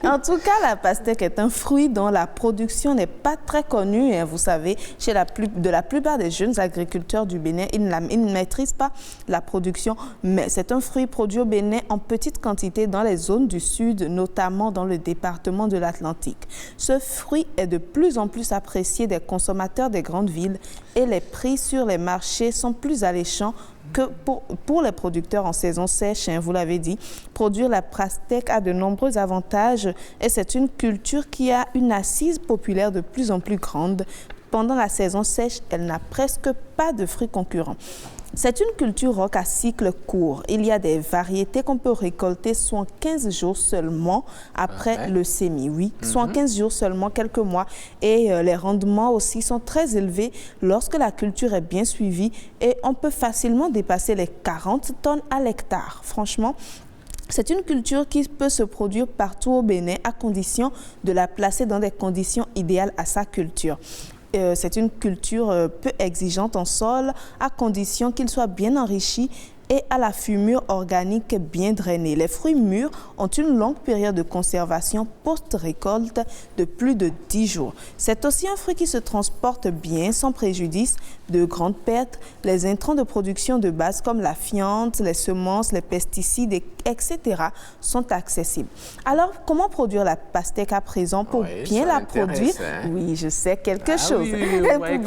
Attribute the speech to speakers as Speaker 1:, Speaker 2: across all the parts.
Speaker 1: En tout cas, la pastèque est un fruit dont la production n'est pas très connue. Hein, vous savez, chez la plupart des jeunes agriculteurs du Bénin, ils ne maîtrisent pas la production. Mais c'est un fruit produit au Bénin en petite quantité dans les zones du sud, notamment dans le département de l'Atlantique. Ce fruit est de plus en plus apprécié des consommateurs des grandes villes et les prix sur les marchés sont plus alléchants que pour les producteurs en saison sèche, hein, vous l'avez dit. Produire la pastèque a de nombreux avantages et c'est une culture qui a une assise populaire de plus en plus grande. Pendant la saison sèche, elle n'a presque pas de fruits concurrents. C'est une culture rock à cycle court. Il y a des variétés qu'on peut récolter soit en 15 jours seulement après le semis. Oui, soit en 15 jours seulement, quelques mois. Et les rendements aussi sont très élevés lorsque la culture est bien suivie et on peut facilement dépasser les 40 tonnes à l'hectare. Franchement, c'est une culture qui peut se produire partout au Bénin à condition de la placer dans des conditions idéales à sa culture. C'est une culture peu exigeante en sol, à condition qu'il soit bien enrichi et à la fumure organique bien drainée. Les fruits mûrs ont une longue période de conservation post-récolte de plus de 10 jours. C'est aussi un fruit qui se transporte bien sans préjudice de grandes pertes. Les intrants de production de base comme la fiente, les semences, les pesticides, etc. sont accessibles. Alors, comment produire la pastèque à présent pour bien la produire? Oui, je sais quelque chose.
Speaker 2: Oui,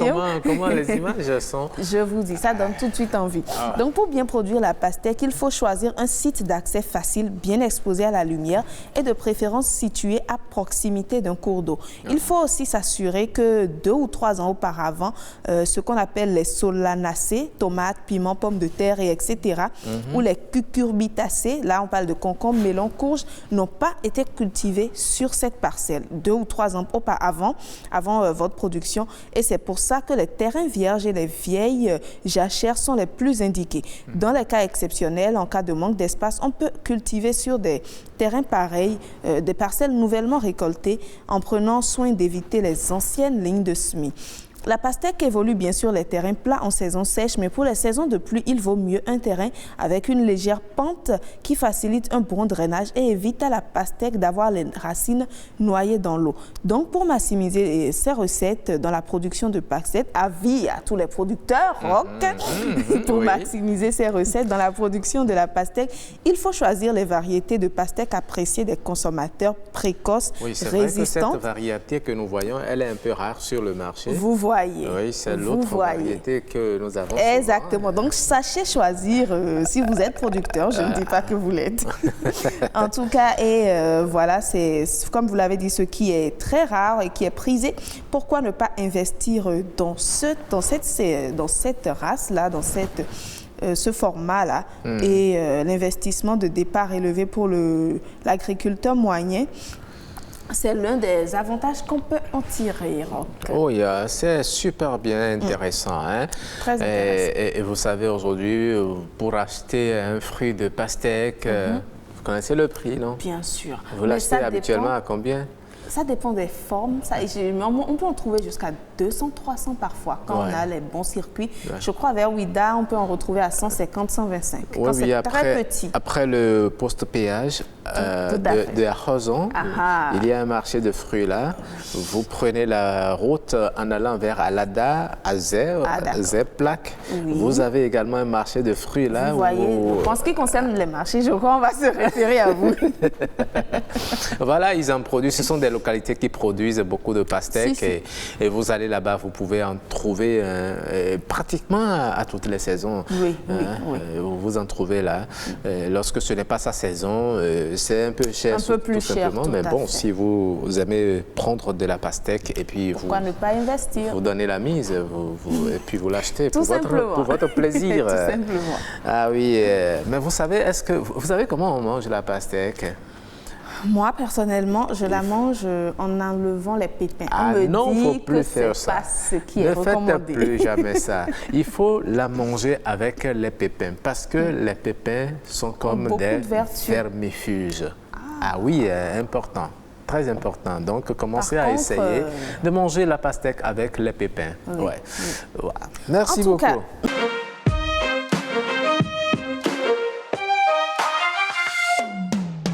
Speaker 2: comment les images sont?
Speaker 1: Je vous dis, ça donne tout de suite envie. Donc, pour bien produire la pastèque, il faut choisir un site d'accès facile, bien exposé à la lumière et de préférence situé à proximité d'un cours d'eau. Il faut aussi s'assurer que 2 ou 3 ans auparavant, ce qu'on appelle les solanacées, tomates, piments, pommes de terre, et etc., ou les cucurbitacées, là on parle de concombres, melons, courges, n'ont pas été cultivés sur cette parcelle 2 ou 3 ans auparavant, avant votre production. Et c'est pour ça que les terrains vierges et les vieilles jachères sont les plus indiqués. Dans les cas exceptionnels, en cas de manque d'espace, on peut cultiver sur des terrains pareils, des parcelles nouvellement récoltées, en prenant soin d'éviter les anciennes lignes de semis. La pastèque évolue bien sûr les terrains plats en saison sèche, mais pour les saisons de pluie, il vaut mieux un terrain avec une légère pente qui facilite un bon drainage et évite à la pastèque d'avoir les racines noyées dans l'eau. Donc, pour maximiser ces recettes dans la production de pastèque, avis à tous les producteurs pour maximiser ces recettes dans la production de la pastèque, il faut choisir les variétés de pastèque appréciées des consommateurs précoces, résistantes.
Speaker 2: Vrai que cette variété que nous voyons, elle est un peu rare sur le marché.
Speaker 1: Vous voyez.
Speaker 2: Oui, c'est l'autre variété que nous avons.
Speaker 1: Exactement. Souvent. Donc, sachez choisir si vous êtes producteur. Je ne dis pas que vous l'êtes. En tout cas, voilà, c'est comme vous l'avez dit, ce qui est très rare et qui est prisé. Pourquoi ne pas investir dans cette race-là, dans ce format-là et l'investissement de départ élevé pour l'agriculteur moyen? C'est l'un des avantages qu'on peut en tirer.
Speaker 2: Oh, c'est super bien intéressant. Hein?
Speaker 1: Très intéressant.
Speaker 2: Et vous savez, aujourd'hui, pour acheter un fruit de pastèque, vous connaissez le prix, non?
Speaker 1: Bien sûr.
Speaker 2: Vous l'achetez habituellement à combien?
Speaker 1: Ça dépend des formes. On peut en trouver jusqu'à 200, 300 parfois quand on a les bons circuits. Je crois vers Ouida, on peut en retrouver à 150, 125. Quand c'est très petit.
Speaker 2: Après le post-péage de Arroson, il y a un marché de fruits là. Vous prenez la route en allant vers Alada, Zeplak. Vous avez également un marché de fruits là.
Speaker 1: Vous voyez, en ce qui concerne les marchés, je crois qu'on va se référer à vous.
Speaker 2: Voilà, ils en produisent. Ce sont des localités qui produisent beaucoup de pastèques et vous allez là-bas, vous pouvez en trouver pratiquement à toutes les saisons. Vous en trouvez là. Lorsque ce n'est pas sa saison, c'est un peu cher, tout simplement. Mais bon, si vous aimez prendre de la pastèque et puis
Speaker 1: ne pas investir?
Speaker 2: Vous donnez la mise et puis vous l'achetez pour votre plaisir.
Speaker 1: Tout simplement.
Speaker 2: Ah oui, mais vous savez, vous savez comment on mange la pastèque?
Speaker 1: Moi, personnellement, je la mange en enlevant les pépins.
Speaker 2: Non, il ne faut plus faire ça.
Speaker 1: Pas ce qui est recommandé.
Speaker 2: Ne faites plus jamais ça. Il faut la manger avec les pépins parce que les pépins sont comme des vermifuges. Ah oui, important. Très important. Donc, commencez à essayer de manger la pastèque avec les pépins. Merci beaucoup.